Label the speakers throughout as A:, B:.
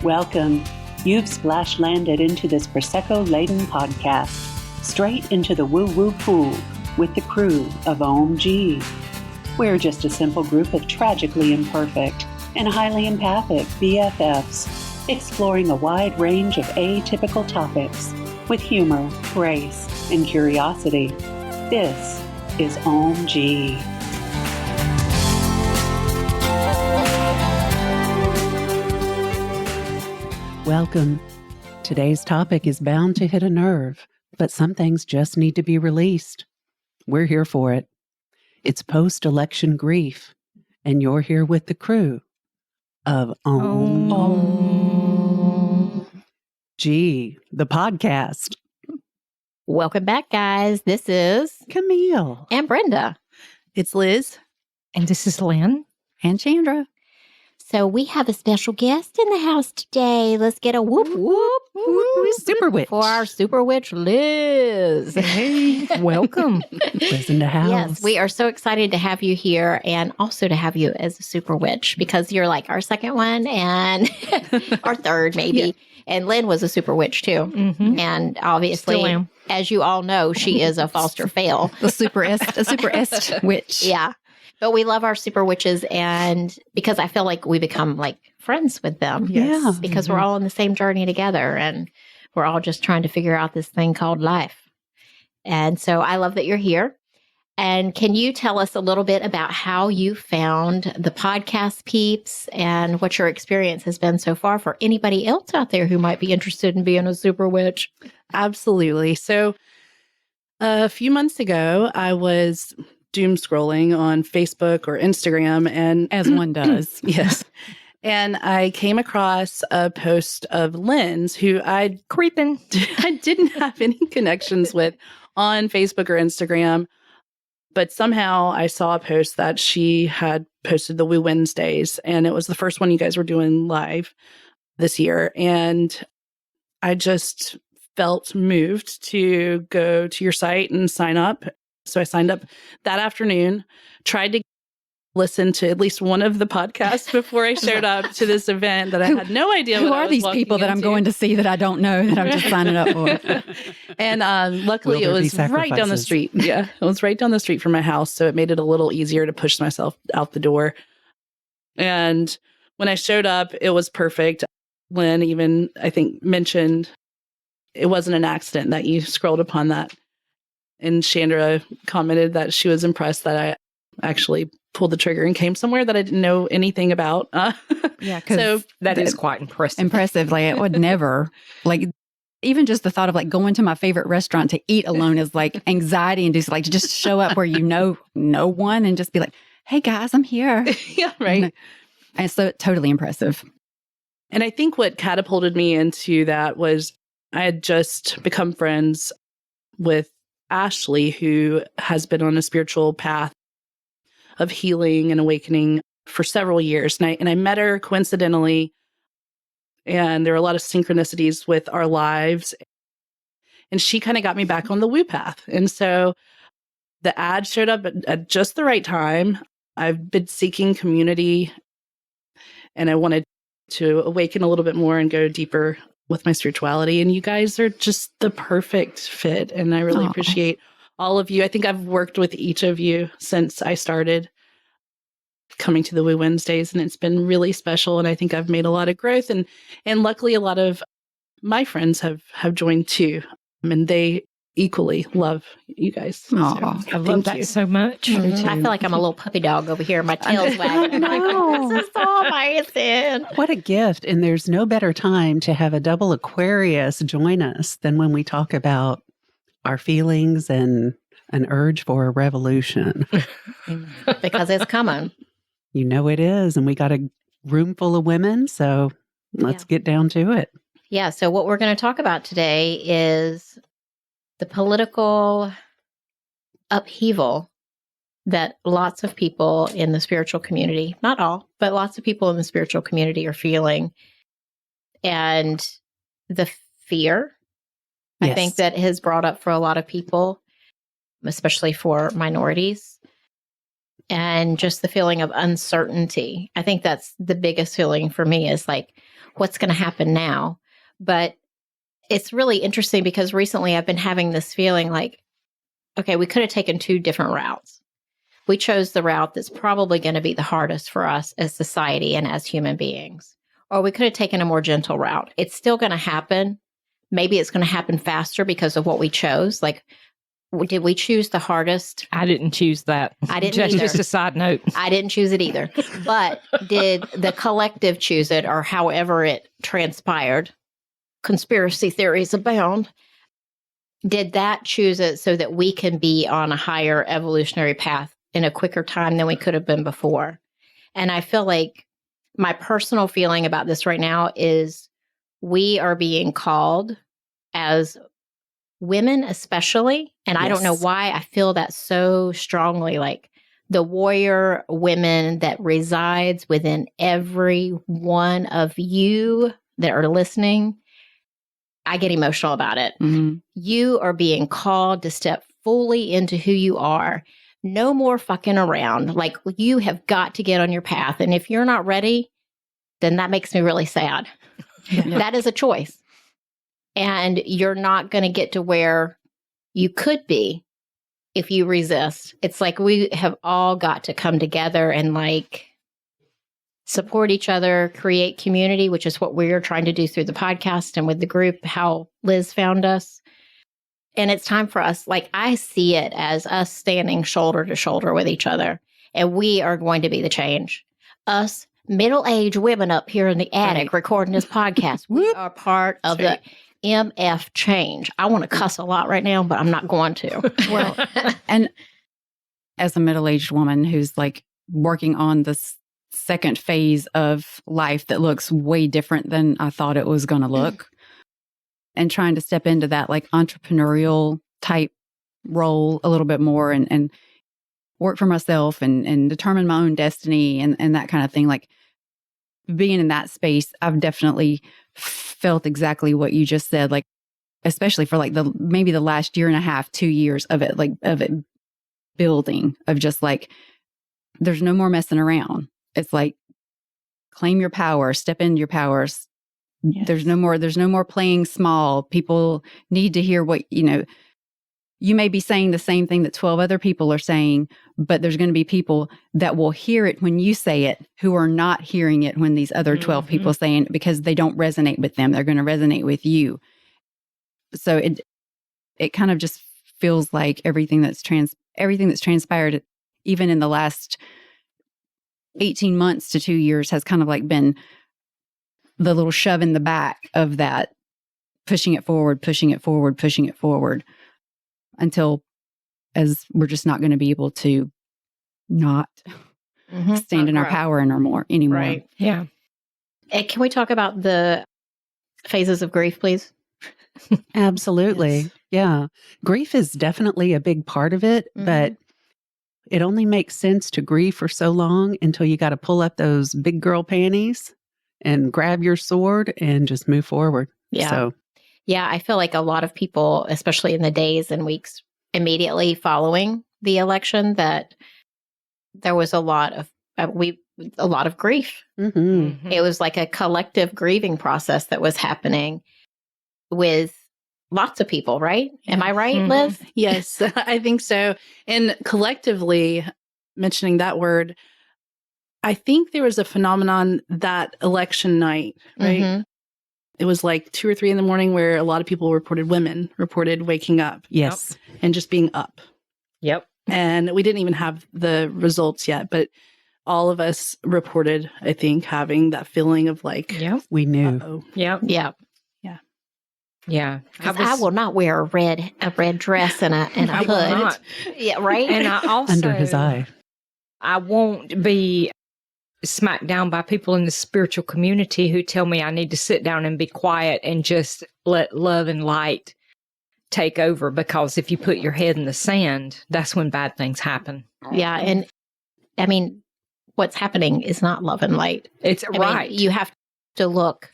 A: Welcome. You've splash landed into this Prosecco-laden podcast, straight into the woo-woo pool with the crew of Ohm-g. We're just a simple group of tragically imperfect and highly empathic BFFs, exploring a wide range of atypical topics with humor, grace, and curiosity. This is Ohm-g. Welcome. Today's topic is bound to hit a nerve, but some things just need to be released. We're here for it. It's post-election grief, and you're here with the crew of Ohm-g, the podcast.
B: Welcome back, guys. This is
A: Camille.
B: and Brenda.
C: It's Liz.
D: And this is Lynn.
C: And Chandra.
B: So we have a special guest in the house today. Let's get a whoop, whoop, whoop.
A: Super Witch.
B: For our Super Witch, Liz.
D: Hey, welcome.
A: Liz in the house.
B: Yes, we are so excited to have you here and also to have you as a Super Witch because you're like our second one and our third maybe. Yeah. And Lynn was a Super Witch too.
D: Mm-hmm.
B: And obviously, as you all know, she is a foster fail.
C: A super est witch.
B: Yeah. But we love our super witches, and because I feel like we become like friends with them.
A: Yes. Yeah.
B: Because we're all on the same journey together, and we're all just trying to figure out this thing called life. And so I love that you're here. And can you tell us a little bit about how you found the podcast peeps and what your experience has been so far for anybody else out there who might be interested in being a super witch?
C: Absolutely. So a few months ago, I was doom scrolling on Facebook or Instagram, and
D: As one does.
C: yes. And I came across a post of Lynn's who I didn't have any connections with on Facebook or Instagram, but somehow I saw a post that she had posted the Woo Wednesdays, and it was the first one you guys were doing live this year. And I just felt moved to go to your site and sign up. So I signed up that afternoon, tried to listen to at least one of the podcasts before I showed up to this event that I had no idea
D: Who
C: what I
D: are
C: was
D: these
C: walking
D: people that
C: into.
D: I'm going to see that I don't know that I'm just signing up for?
C: And luckily it was right down the street. Yeah, it was right down the street from my house. So it made it a little easier to push myself out the door. And when I showed up, it was perfect. Lynn even, I think, mentioned it wasn't an accident that you scrolled upon that. And Chandra commented that she was impressed that I actually pulled the trigger and came somewhere that I didn't know anything about.
D: Yeah, because
E: that is quite impressive.
D: Impressive. Like, it would never, like, even just the thought of like going to my favorite restaurant to eat alone is like anxiety induced. Like, to just show up where you know no one and just be like, hey guys, I'm here.
C: Yeah, right.
D: And so totally impressive.
C: And I think what catapulted me into that was I had just become friends with Ashley, who has been on a spiritual path of healing and awakening for several years. And I met her coincidentally, and there were a lot of synchronicities with our lives. And she kind of got me back on the woo path. And so the ad showed up at just the right time. I've been seeking community, and I wanted to awaken a little bit more and go deeper with my spirituality. And you guys are just the perfect fit. And I really appreciate all of you. I think I've worked with each of you since I started coming to the Woo Wednesdays, and it's been really special. And I think I've made a lot of growth. And luckily, a lot of my friends have joined too. And they equally love you guys. So,
E: I love that so much.
B: Mm-hmm. I feel like I'm a little puppy dog over here. My tail's wagging. I'm like, this is so amazing.
A: What a gift. And there's no better time to have a double Aquarius join us than when we talk about our feelings and an urge for a revolution.
B: Because it's coming.
A: You know it is. And we got a room full of women. So let's get down to it.
B: Yeah. So what we're going to talk about today is the political upheaval that lots of people in the spiritual community, not all, but lots of people in the spiritual community are feeling. And the fear, I think, that has brought up for a lot of people, especially for minorities. And just the feeling of uncertainty. I think that's the biggest feeling for me is like, what's going to happen now. But it's really interesting because recently I've been having this feeling like, okay, we could have taken 2 different routes. We chose the route that's probably going to be the hardest for us as society and as human beings. Or we could have taken a more gentle route. It's still going to happen. Maybe it's going to happen faster because of what we chose. Like, did we choose the hardest?
E: I didn't choose that.
B: I didn't either.
E: Just a side note.
B: I didn't choose it either. But did the collective choose it, or however it transpired? Conspiracy theories abound. Did that choose it so that we can be on a higher evolutionary path in a quicker time than we could have been before? And I feel like my personal feeling about this right now is we are being called as women, especially. And I don't know why I feel that so strongly, like the warrior women that resides within every one of you that are listening. I get emotional about it.
D: Mm-hmm.
B: You are being called to step fully into who you are. No more fucking around. Like, you have got to get on your path. And if you're not ready, then that makes me really sad.
D: Yeah.
B: That is a choice. And you're not going to get to where you could be if you resist. It's like we have all got to come together and like support each other, create community, which is what we're trying to do through the podcast and with the group, how Liz found us. And it's time for us, like, I see it as us standing shoulder to shoulder with each other. And we are going to be the change. Us middle-aged women up here in the attic recording this podcast, we are part of the MF change. I want to cuss a lot right now, but I'm not going to.
D: Well, and as a middle-aged woman who's like working on this second phase of life that looks way different than I thought it was going to look, and trying to step into that like entrepreneurial type role a little bit more and work for myself and determine my own destiny and that kind of thing. Like, being in that space, I've definitely felt exactly what you just said, like, especially for like maybe the last year and a half, 2 years of it, like of it building, of just like, there's no more messing around. It's like, claim your power, step into your powers. Yes. There's no more playing small. People need to hear what, you may be saying the same thing that 12 other people are saying, but there's going to be people that will hear it when you say it who are not hearing it when these other 12 people saying it, because they don't resonate with them. They're going to resonate with you. So it kind of just feels like everything that's transpired, even in the last 18 months to 2 years, has kind of like been the little shove in the back of that, pushing it forward, until as we're just not going to be able to not stand in our power anymore.
B: Right.
E: Yeah.
B: Can we talk about the phases of grief, please?
A: Absolutely.
B: Yes.
A: Yeah. Grief is definitely a big part of it, but it only makes sense to grieve for so long until you got to pull up those big girl panties and grab your sword and just move forward.
B: Yeah.
A: So,
B: yeah, I feel like a lot of people, especially in the days and weeks immediately following the election, that there was a lot of grief. It was like a collective grieving process that was happening with lots of people, right? Am I right, Liz?
C: Yes, I think so. And collectively, mentioning that word, I think there was a phenomenon that election night, right? It was like 2 or 3 in the morning where a lot of people women reported waking up.
A: yes.
C: And just being up.
E: Yep.
C: And we didn't even have the results yet, but all of us reported, I think, having that feeling of like,
A: We knew.
C: uh-oh.
E: Yep.
B: Yeah.
E: Yeah.
B: I will not wear a red dress and a
E: I will
B: hood.
E: not.
B: Yeah, right?
E: And I also,
A: Under his eye.
E: I won't be smacked down by people in the spiritual community who tell me I need to sit down and be quiet and just let love and light take over, because if you put your head in the sand, that's when bad things happen.
B: Yeah. And I mean, what's happening is not love and light.
E: It's right.
B: You have to look.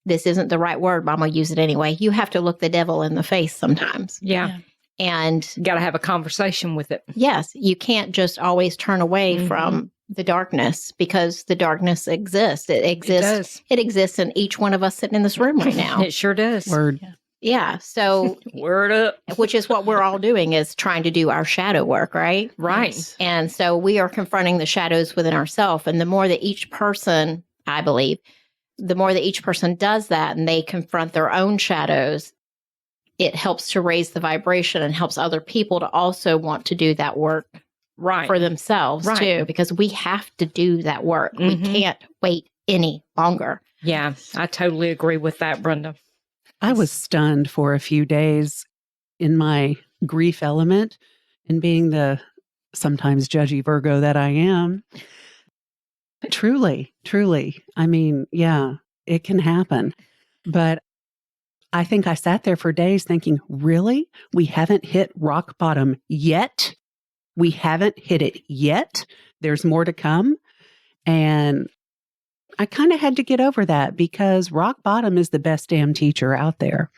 B: This isn't the right word, but I'm going to use it anyway. You have to look the devil in the face sometimes.
E: Yeah.
B: And
E: You got to have a conversation with it.
B: yes, you can't just always turn away from the darkness, because the darkness exists. It exists. It exists in each one of us sitting in this room right now.
E: It sure does.
C: Word.
B: Yeah. So
E: word up.
B: Which is what we're all doing, is trying to do our shadow work, right?
E: Right.
B: Yes. And so we are confronting the shadows within ourselves. And the more that each person, I believe, the more that each person does that and they confront their own shadows, it helps to raise the vibration and helps other people to also want to do that work for themselves too, because we have to do that work. We can't wait any longer.
E: Yeah, I totally agree with that, Brenda.
F: I was stunned for a few days in my grief element, and being the sometimes judgy Virgo that I am. Truly. I mean, yeah, it can happen. But I think I sat there for days thinking, really? We haven't hit rock bottom yet? We haven't hit it yet? There's more to come? And I kind of had to get over that, because rock bottom is the best damn teacher out there.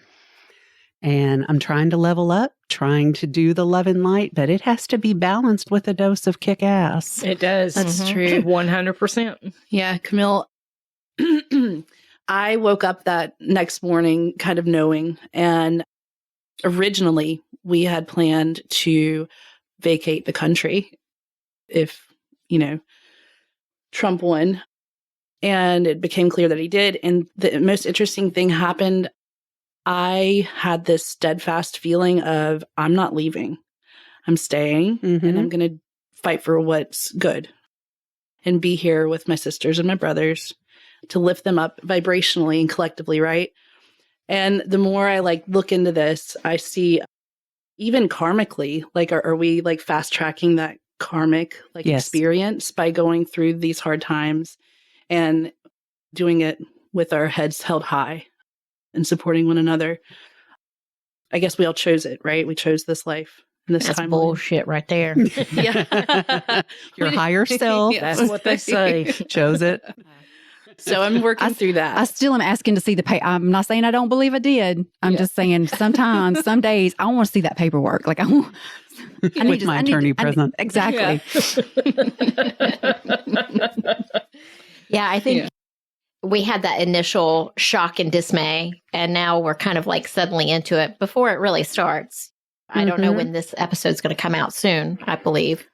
F: And I'm trying to level up, trying to do the love and light, but it has to be balanced with a dose of kick ass.
E: It does.
C: That's true.
E: 100%.
C: Yeah, Camille, I woke up that next morning kind of knowing, and originally we had planned to vacate the country if, Trump won. And it became clear that he did. And the most interesting thing happened. I had this steadfast feeling of, I'm not leaving. I'm staying, and I'm going to fight for what's good and be here with my sisters and my brothers to lift them up vibrationally and collectively, right? And the more I look into this, I see even karmically, are we fast tracking that karmic experience by going through these hard times and doing it with our heads held high and supporting one another. I guess we all chose it, right? We chose this life and this
B: That's
C: timeline.
B: bullshit right there.
C: Yeah.
F: Your higher self.
E: That's what they say.
F: Chose it.
C: So I'm working through that.
D: I still am asking to see the paper. I'm not saying I don't believe I did. I'm just saying sometimes, some days, I want to see that paperwork.
F: With my attorney present.
D: Exactly.
B: Yeah, I think we had that initial shock and dismay, and now we're kind of suddenly into it before it really starts. I don't know when this episode's going to come out soon, I believe,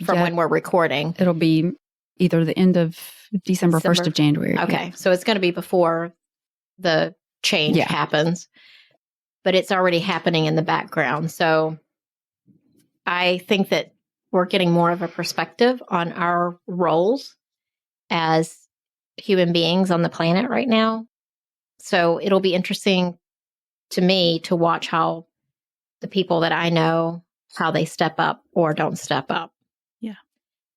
B: from when we're recording.
D: It'll be either the end of December, 1st of January.
B: Okay, so it's going to be before the change happens, but it's already happening in the background. So I think that we're getting more of a perspective on our roles as human beings on the planet right now. So it'll be interesting to me to watch how the people that I know, how they step up or don't step up.
C: Yeah.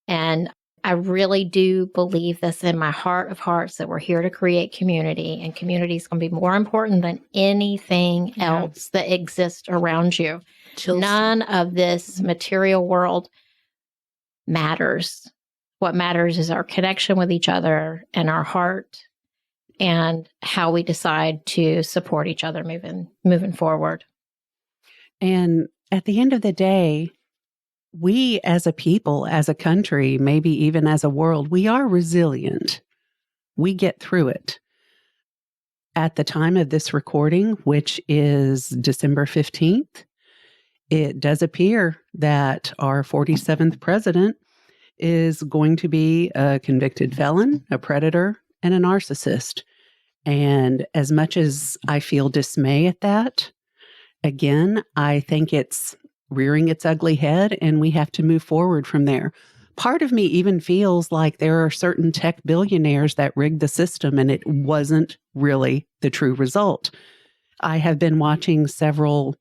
B: And I really do believe this in my heart of hearts, that we're here to create community, and community is going to be more important than anything else that exists around you.
C: Chills.
B: None of this material world matters. What matters is our connection with each other and our heart, and how we decide to support each other moving forward.
F: And at the end of the day, we as a people, as a country, maybe even as a world, we are resilient. We get through it. At the time of this recording, which is December 15th, it does appear that our 47th president is going to be a convicted felon, a predator, and a narcissist. And as much as I feel dismay at that, again, I think it's rearing its ugly head, and we have to move forward from there. Part of me even feels like there are certain tech billionaires that rigged the system, and it wasn't really the true result. I have been watching several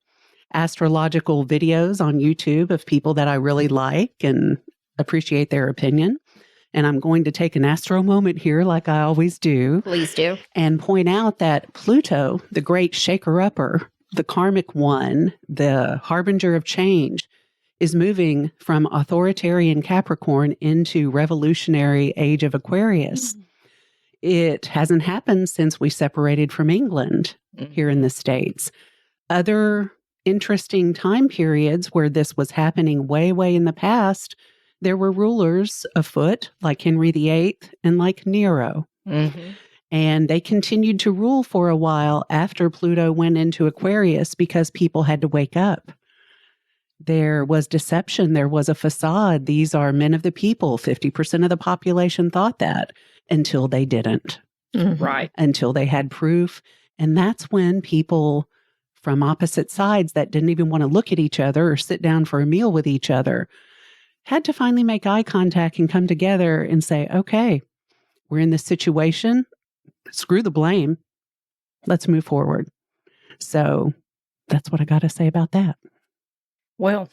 F: astrological videos on YouTube of people that I really like and appreciate their opinion. And I'm going to take an astro moment here, like I always do.
B: Please do.
F: And point out that Pluto, the great shaker-upper, the karmic one, the harbinger of change, is moving from authoritarian Capricorn into revolutionary age of Aquarius. It hasn't happened since we separated from England here in the States. Other interesting time periods where this was happening way in the past, there were rulers afoot like Henry VIII and like Nero.
E: Mm-hmm.
F: And they continued to rule for a while after Pluto went into Aquarius because people had to wake up. There was deception. There was a facade. These are men of the people. 50% of the population thought that until they didn't.
B: Mm-hmm.
E: Right.
F: Until they had proof. And that's when people from opposite sides that didn't even want to look at each other or sit down for a meal with each other had to finally make eye contact and come together and say, okay, we're in this situation. Screw the blame. Let's move forward. So that's what I got to say about that.
E: Well,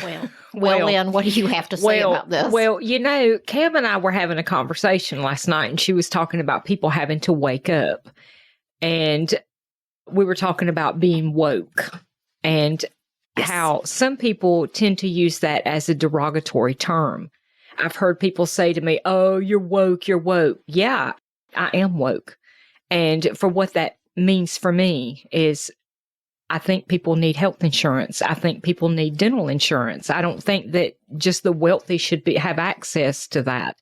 B: Lynn, what do you have to say about this?
E: Well, Cam and I were having a conversation last night, and she was talking about people having to wake up. And we were talking about being woke and how some people tend to use that as a derogatory term. I've heard people say to me, oh, you're woke, you're woke. Yeah, I am woke. And for what that means for me is I think people need health insurance. I think people need dental insurance. I don't think that just the wealthy should have access to that.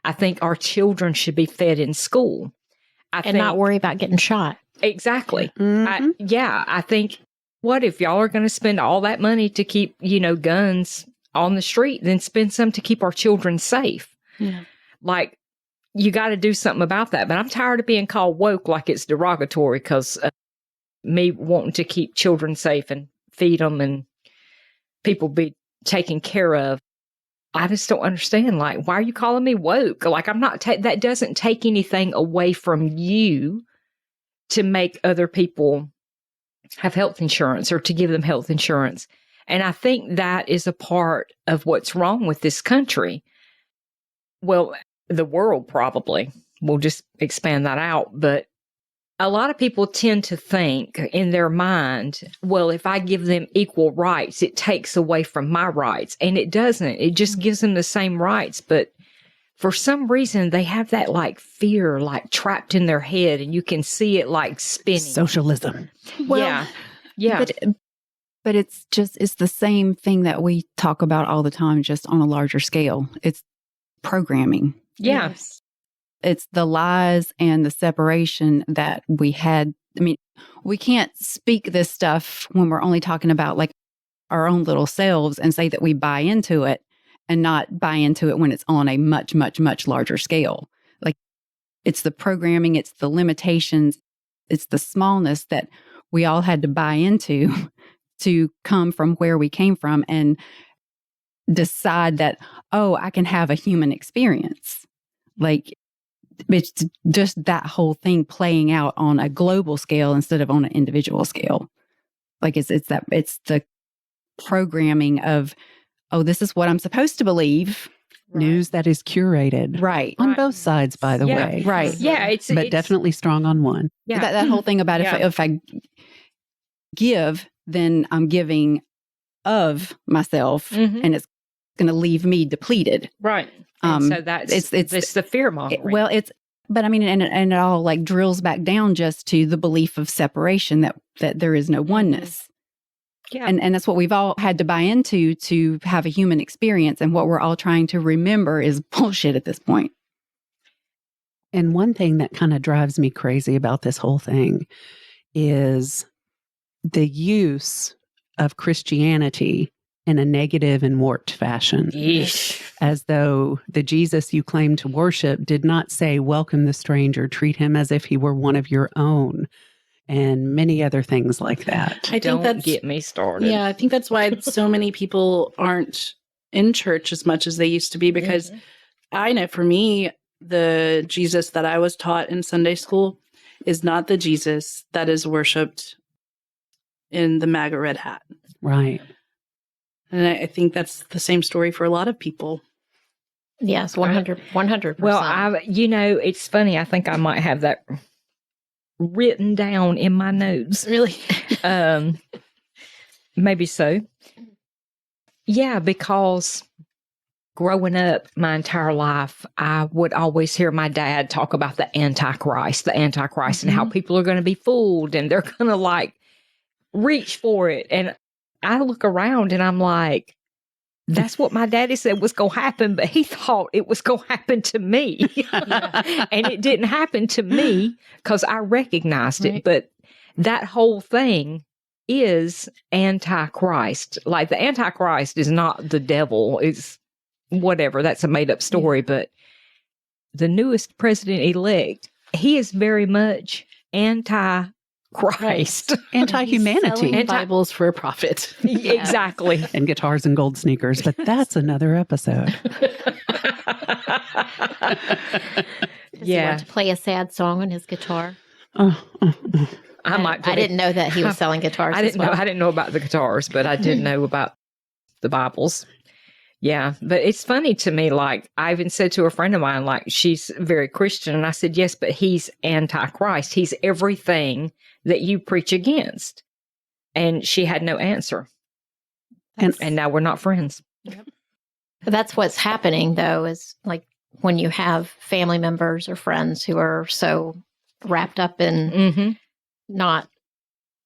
E: I think our children should be fed in school.
B: And not worry about getting shot.
E: Exactly.
F: Mm-hmm.
E: I think, what if y'all are going to spend all that money to keep, guns on the street, then spend some to keep our children safe?
B: Yeah.
E: Like, you got to do something about that. But I'm tired of being called woke like it's derogatory because me wanting to keep children safe and feed them and people be taken care of. I just don't understand. Like, why are you calling me woke? Like, I'm not, that doesn't take anything away from you to make other people have health insurance or to give them health insurance. And I think that is a part of what's wrong with this country. Well, the world probably. We'll just expand that out. But a lot of people tend to think in their mind, well, if I give them equal rights, it takes away from my rights. And it doesn't. It just gives them the same rights. But for some reason, they have that like fear, like trapped in their head, and you can see it like spinning.
F: Socialism.
E: Well, yeah.
D: But it's the same thing that we talk about all the time, just on a larger scale. It's programming.
E: Yeah.
B: Yes.
D: It's the lies and the separation that we had. I mean, we can't speak this stuff when we're only talking about like our own little selves and say that we buy into it and not buy into it when it's on a much, much, much larger scale. Like, it's the programming, it's the limitations, it's the smallness that we all had to buy into to come from where we came from and decide that, oh, I can have a human experience. Like, it's just that whole thing playing out on a global scale instead of on an individual scale. Like, it's the programming of, oh, this is what I'm supposed to believe.
F: Right. News that is curated.
D: Right.
F: On both sides, by the way.
D: Right.
E: Yeah.
F: It's definitely strong on one.
E: Yeah.
D: That whole thing about if I give, then I'm giving of myself, and it's going to leave me depleted.
E: Right. So that's it's the fear mongering.
D: But I mean, and it all like drills back down just to the belief of separation that there is no oneness.
E: Yeah.
D: And that's what we've all had to buy into to have a human experience. And what we're all trying to remember is bullshit at this point.
F: And one thing that kind of drives me crazy about this whole thing is the use of Christianity in a negative and warped fashion.
E: Yeesh.
F: As though the Jesus you claim to worship did not say, welcome the stranger, treat him as if he were one of your own, and many other things like that.
C: I think
E: Don't get me started.
C: Yeah, I think that's why so many people aren't in church as much as they used to be, because I know for me, the Jesus that I was taught in Sunday school is not the Jesus that is worshipped in the MAGA red hat.
F: Right.
C: And I think that's the same story for a lot of people.
B: Yes, 100%.
E: Well, it's funny. I think I might have that written down in my notes.
C: Really?
E: Maybe so. Yeah, because growing up my entire life, I would always hear my dad talk about the Antichrist, and how people are going to be fooled and they're going to like reach for it. And I look around and I'm like, That's what my daddy said was going to happen, but he thought it was going to happen to me. And it didn't happen to me because I recognized it. But that whole thing is antichrist. Like the antichrist is not the devil. It's whatever. That's a made up story. But the newest president-elect, he is very much anti-Christ.
F: Anti-humanity.
C: Bibles for profit.
E: Exactly.
F: And guitars and gold sneakers, but that's another episode.
B: He want to play a sad song on his guitar.
E: I
B: didn't know that he was selling guitars.
E: I didn't know about the guitars, but I did know about the Bibles. Yeah, but it's funny to me. Like I even said to a friend of mine, like she's very Christian, and I said, yes, but he's anti-Christ. He's everything that you preach against. And she had no answer. And now we're not friends.
B: But that's what's happening, though, is like when you have family members or friends who are so wrapped up in not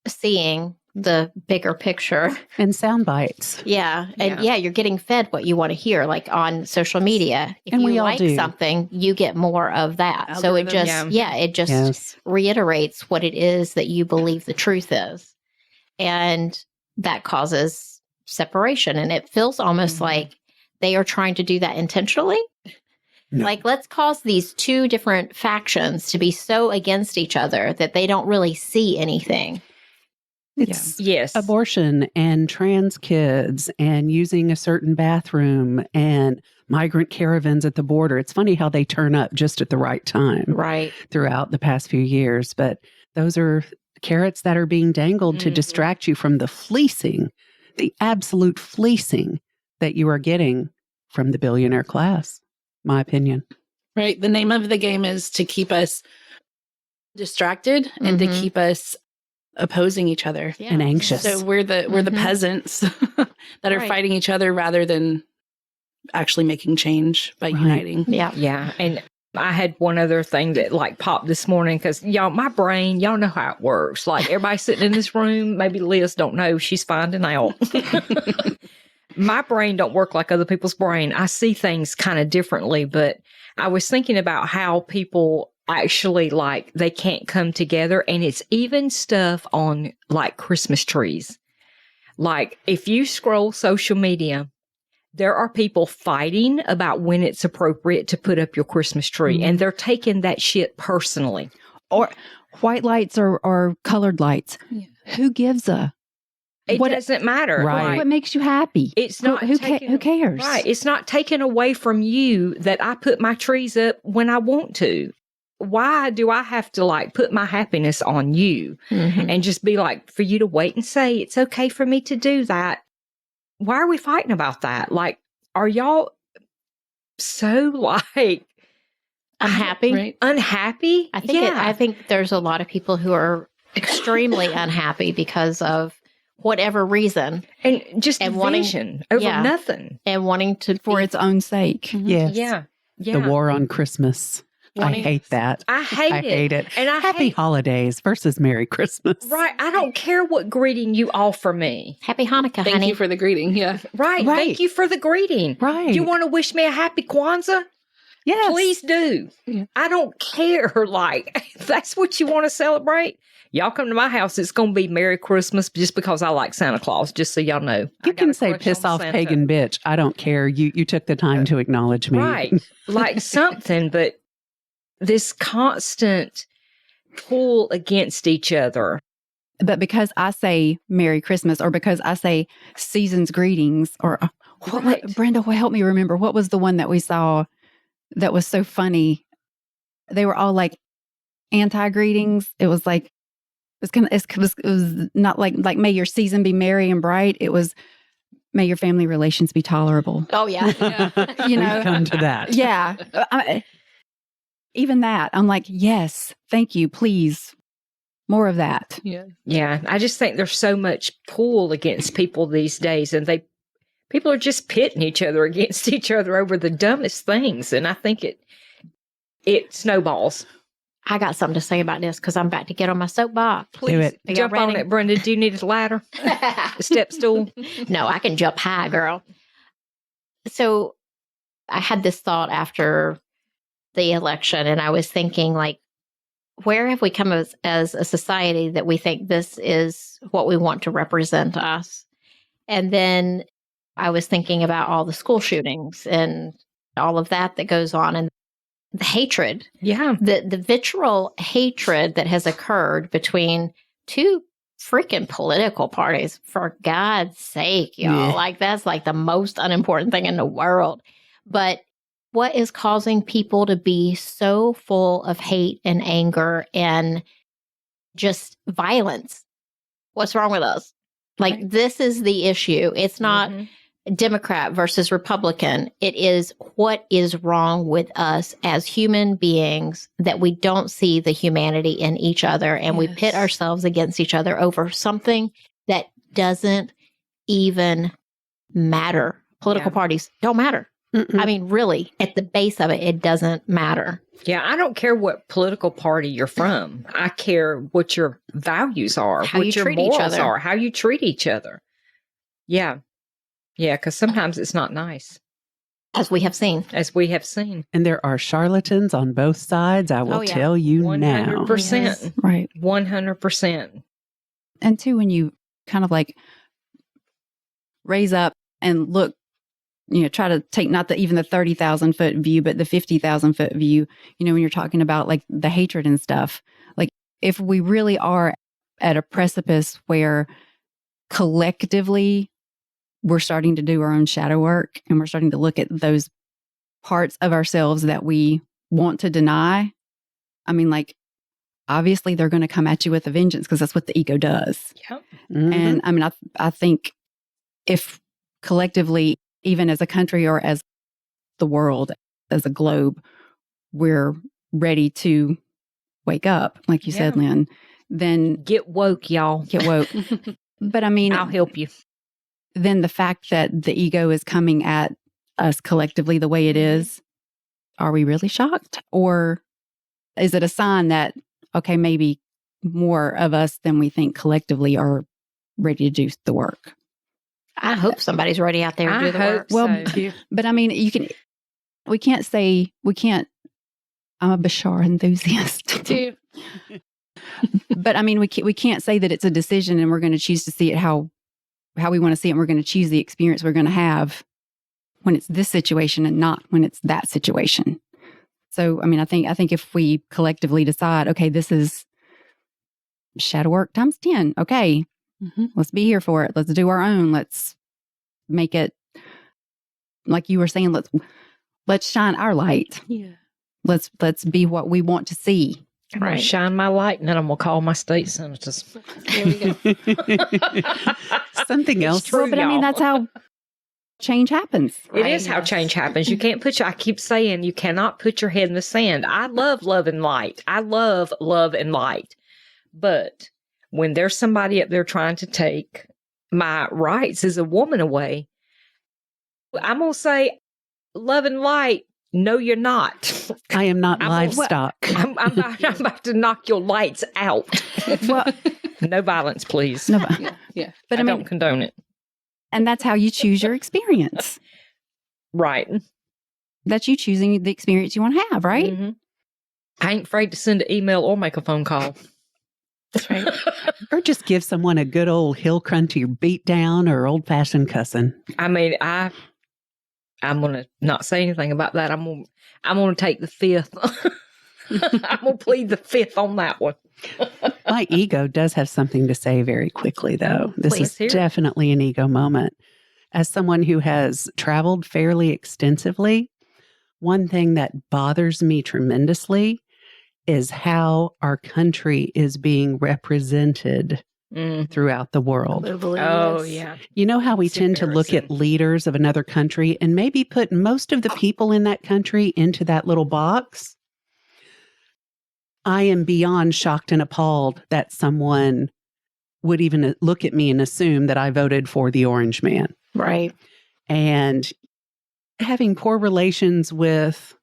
B: seeing the bigger picture.
F: And sound bites.
B: Yeah. And you're getting fed what you want to hear, like on social media. If
F: And
B: you
F: we all
B: like
F: do.
B: something, you get more of that. So it just reiterates what it is that you believe the truth is. And that causes separation. And it feels almost like they are trying to do that intentionally.
F: No.
B: Like, let's cause these two different factions to be so against each other that they don't really see anything.
F: It's
E: Yes.
F: abortion and trans kids and using a certain bathroom and migrant caravans at the border. It's funny how they turn up just at the right time
B: Right.
F: throughout the past few years. But those are carrots that are being dangled to distract you from the fleecing, the absolute fleecing that you are getting from the billionaire class, my opinion.
C: Right. The name of the game is to keep us distracted and to keep us opposing each other.
B: Yeah.
F: And anxious.
C: So we're the peasants that are
B: Right.
C: fighting each other rather than actually making change by uniting.
B: Yeah.
E: Yeah. And I had one other thing that like popped this morning because my brain, y'all know how it works. Like everybody sitting in this room, maybe Liz don't know, she's finding out. My brain don't work like other people's brain. I see things kind of differently, but I was thinking about how people actually like they can't come together, and it's even stuff on like Christmas trees. Like if you scroll social media, there are people fighting about when it's appropriate to put up your Christmas tree, and they're taking that shit personally.
D: Or white lights or colored lights.
C: Yeah.
D: Who gives a?
E: It doesn't matter.
F: Right.
E: Like,
D: What makes you happy?
E: it's not
D: who
E: taken-
D: who cares?
E: Right. It's not taken away from you that I put my trees up when I want to. Why do I have to like put my happiness on you and just be like, for you to wait and say, it's okay for me to do that? Why are we fighting about that? Like, are y'all so like
B: Unhappy?
C: Right.
E: unhappy?
B: I think there's a lot of people who are extremely unhappy because of whatever reason
E: And just
B: And wanting-
E: vision over
B: yeah.
E: nothing.
B: and wanting to
D: For
B: be-
D: its own sake.
F: Yes.
E: Yeah.
F: The war on Christmas. I hate that.
E: I hate it. And I
F: Happy
E: hate
F: holidays versus Merry Christmas.
E: Right. I don't care what greeting you offer me.
B: Happy Hanukkah,
C: Thank
B: honey.
C: you for the greeting. Yeah.
E: Right.
F: Right.
E: Thank you for the greeting.
F: Right.
E: You want to wish me a happy Kwanzaa?
F: Yes.
E: Please do.
C: Yeah.
E: I don't care. Like, if that's what you want to celebrate. Y'all come to my house. It's going to be Merry Christmas just because I like Santa Claus, just so y'all know.
F: You
E: I got
F: can
E: a
F: say
E: crush
F: piss
E: on
F: off
E: Santa.
F: pagan bitch. I don't care. You took the time to acknowledge me.
E: Right. Like something, but this constant pull against each other.
D: But because I say Merry Christmas or because I say season's greetings or
E: Right.
D: Brenda, help me remember. What was the one that we saw that was so funny? They were all like anti-greetings. It was like, it was not like may your season be merry and bright. It was may your family relations be tolerable.
B: Oh, yeah.
D: You
F: We've
D: know,
F: come to that.
D: yeah. Even that, I'm like, yes, thank you, please, more of that.
C: Yeah.
E: Yeah. I just think there's so much pull against people these days, and people are just pitting each other against each other over the dumbest things. And I think it snowballs.
B: I got something to say about this because I'm about to get on my soapbox.
F: Do it.
B: Are y'all
E: Jump on
B: ready?
E: it, Brenda. Do you need a ladder? A step stool?
B: No, I can jump high, girl. So I had this thought after the election, and I was thinking, like, where have we come as a society that we think this is what we want to represent us? And then I was thinking about all the school shootings and all of that goes on, and the hatred, the vitriol hatred that has occurred between two freaking political parties, for God's sake, y'all.
F: Yeah.
B: Like, that's like the most unimportant thing in the world. But what is causing people to be so full of hate and anger and just violence? What's wrong with us? Like, this is the issue. It's not Democrat versus Republican. It is what is wrong with us as human beings, that we don't see the humanity in each other, and we pit ourselves against each other over something that doesn't even matter. Political parties don't matter. I mean, really, at the base of it, it doesn't matter.
E: Yeah, I don't care what political party you're from. I care what your values are,
B: How
E: what
B: you
E: your
B: treat each
E: morals
B: other.
E: are, how you treat each other. Yeah. Yeah, because sometimes it's not nice,
B: As we have seen.
E: as we have seen.
F: And there are charlatans on both sides. I will
B: Oh, yeah.
F: tell you now.
E: 100%.
D: Right.
E: 100%.
D: And two, when you kind of like raise up and look, try to take not even the 30,000 foot view, but the 50,000 foot view, when you're talking about like the hatred and stuff, like if we really are at a precipice where collectively we're starting to do our own shadow work and we're starting to look at those parts of ourselves that we want to deny, I mean, like, obviously they're going to come at you with a vengeance because that's what the ego does.
E: Yep.
F: Mhm.
D: And I mean, I think if collectively, even as a country or as the world, as a globe, we're ready to wake up, like you said, Lynn, then
E: Get woke, y'all.
D: get woke. But I mean,
E: I'll help you.
D: then the fact that the ego is coming at us collectively the way it is, are we really shocked? Or is it a sign that, okay, maybe more of us than we think collectively are ready to do the work?
B: I hope somebody's ready out there to
E: I
B: do the
E: hope
B: work.
D: Well,
E: so.
D: but I mean, we can't, I'm a Bashar enthusiast too. But I mean, we can't say that it's a decision and we're going to choose to see it how we want to see it. And we're going to choose the experience we're going to have when it's this situation and not when it's that situation. So, I mean, I think if we collectively decide, okay, this is shadow work times 10. Okay, let's be here for it. Let's do our own. Let's make it, like you were saying, let's shine our light.
F: Yeah.
D: Let's be what we want to see.
E: I'm going to shine my light, and then I'm going to call my state senators.
B: There we go.
F: Something else.
E: true.
D: Well, but I mean,
E: y'all.
D: that's how change happens.
E: It is how change happens. You can't I keep saying you cannot put your head in the sand. I love love and light. I love love and light. But when there's somebody up there trying to take my rights as a woman away, I'm going to say, love and light, no, you're not.
F: I am not
E: I'm-
F: livestock.
E: I'm about to knock your lights out.
D: Well,
E: No violence, please.
D: no,
F: Yeah.
D: but
E: I
D: I mean,
E: don't condone it.
D: and that's how you choose your experience.
E: Right.
D: That's you choosing the experience you want to have, right?
E: Mhm. I ain't afraid to send an email or make a phone call.
B: That's right.
F: Or just give someone a good old hill crunchy beat down or old fashioned cussing.
E: I mean, I'm gonna not say anything about that. I'm gonna take the fifth. I'm gonna plead the fifth on that one.
F: My ego does have something to say very quickly, though. This
E: Please
F: is
E: hear it.
F: definitely an ego moment. As someone who has traveled fairly extensively, one thing that bothers me tremendously is how our country is being represented throughout the world.
E: Oh yeah.
F: You know how we
E: It's
F: tend to look at
E: embarrassing.
F: leaders of another country and maybe put most of the people in that country into that little box? I am beyond shocked and appalled that someone would even look at me and assume that I voted for the orange man.
B: Right.
F: And having poor relations with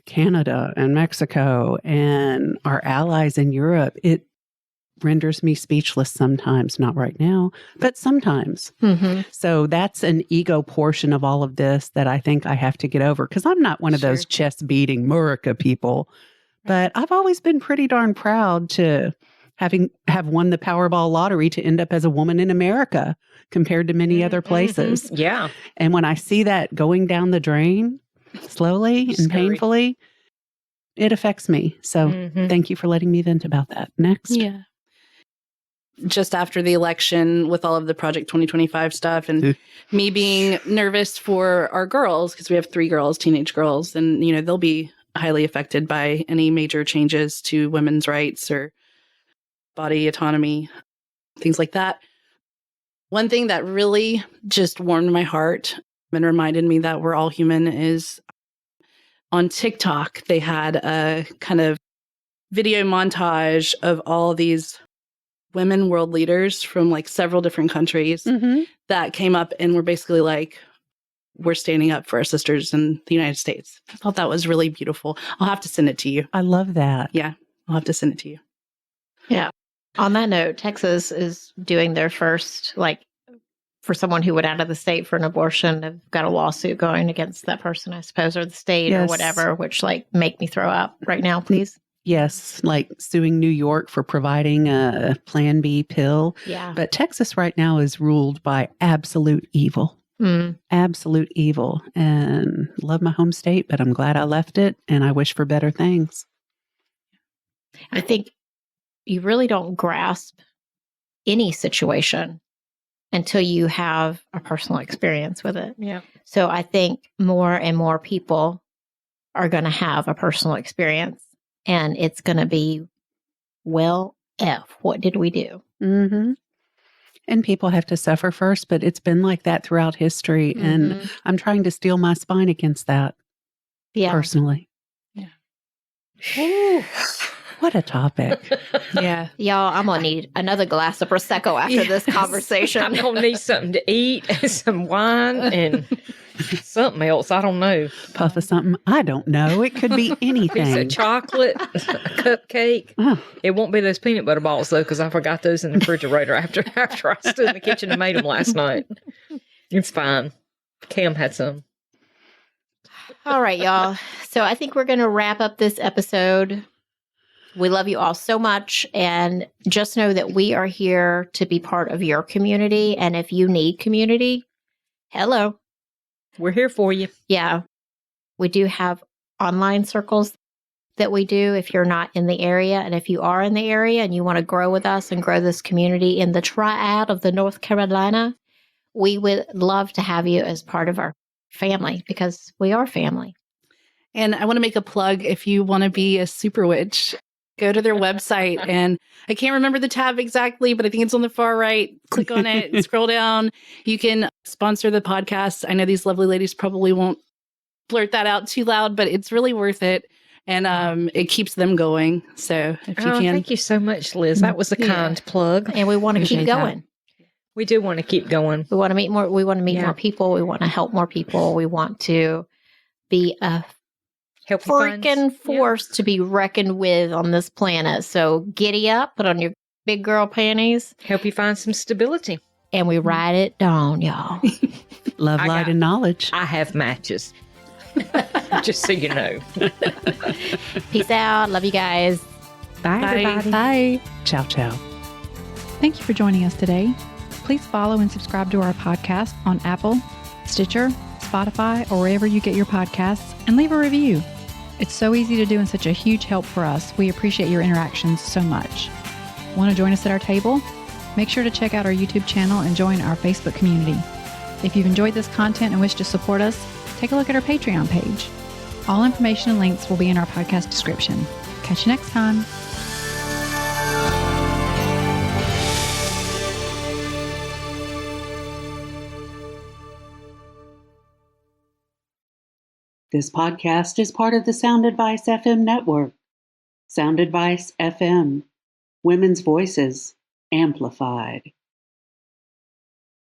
F: Canada and Mexico and our allies in Europe, renders me speechless sometimes, not right now, but sometimes.
B: Mm-hmm.
F: So that's an ego portion of all of this that I think I have to get over, because I'm not one of those chest beating Murica people, but I've always been pretty darn proud to have won the Powerball lottery to end up as a woman in America compared to many other places.
E: Yeah.
F: And when I see that going down the drain slowly and painfully, it affects me. So thank you for letting me vent about that. Next.
C: Yeah. Just after the election with all of the Project 2025 stuff and me being nervous for our girls, because we have 3 girls, teenage girls, and, you know, they'll be highly affected by any major changes to women's rights or body autonomy, things like that. One thing that really just warmed my heart and reminded me that we're all human is on TikTok, they had a kind of video montage of all these women world leaders from like several different countries that came up and were basically like, we're standing up for our sisters in the United States. I thought that was really beautiful. I'll have to send it to you.
F: I love that.
C: Yeah, I'll have to send it to you.
B: Yeah. On that note, Texas is doing their first, like, for someone who went out of the state for an abortion, they've got a lawsuit going against that person, I suppose, or the state or whatever, which like make me throw up right now, please.
F: Yes, like suing New York for providing a Plan B pill.
B: Yeah.
F: But Texas right now is ruled by absolute evil. Absolute evil. And love my home state, but I'm glad I left it and I wish for better things.
B: I think you really don't grasp any situation until you have a personal experience with it.
E: Yeah.
B: So I think more and more people are going to have a personal experience, and it's going to be, well, what did we do?
F: And people have to suffer first, but it's been like that throughout history. And I'm trying to steel my spine against that personally.
E: Ooh.
F: What a topic.
C: Yeah.
B: Y'all, I'm going to need another glass of Prosecco after this conversation.
E: I'm going to need something to eat, some wine, and something else. I don't know.
F: Puff of something. I don't know. It could be anything.
E: Piece of chocolate, a cupcake.
F: Oh.
E: It won't be those peanut butter balls, though, because I forgot those in the refrigerator after I stood in the kitchen and made them last night. It's fine. Cam had some.
B: All right, y'all. So I think we're going to wrap up this episode. We love you all so much, and just know that we are here to be part of your community. And if you need community, hello.
E: We're here for you.
B: Yeah. We do have online circles that we do if you're not in the area. And if you are in the area and you want to grow with us and grow this community in the triad of the North Carolina, we would love to have you as part of our family, because we are family.
C: And I want to make a plug. If you want to be a super witch, go to their website, and I can't remember the tab exactly, but I think it's on the far right. Click on it and scroll down. You can sponsor the podcast. I know these lovely ladies probably won't blurt that out too loud, but it's really worth it. And it keeps them going. So if you can.
E: Thank you so much, Liz. That was a kind plug.
B: And we want to keep going.
E: We do want to keep going.
B: We want to meet more. We want to meet more people. We want to help more people. We want to be a freaking force to be reckoned with on this planet. So giddy up, put on your big girl panties.
E: Help you find some stability.
B: And we ride it down, y'all.
F: Love, light, and knowledge.
E: I have matches. Just so you know.
B: Peace out. Love you guys.
E: Bye, everybody.
D: Bye.
F: Ciao, ciao.
G: Thank you for joining us today. Please follow and subscribe to our podcast on Apple, Stitcher, Spotify, or wherever you get your podcasts, and leave a review. It's so easy to do and such a huge help for us. We appreciate your interactions so much. Want to join us at our table? Make sure to check out our YouTube channel and join our Facebook community. If you've enjoyed this content and wish to support us, take a look at our Patreon page. All information and links will be in our podcast description. Catch you next time.
A: This podcast is part of the Sound Advice FM network. Sound Advice FM. Women's voices amplified.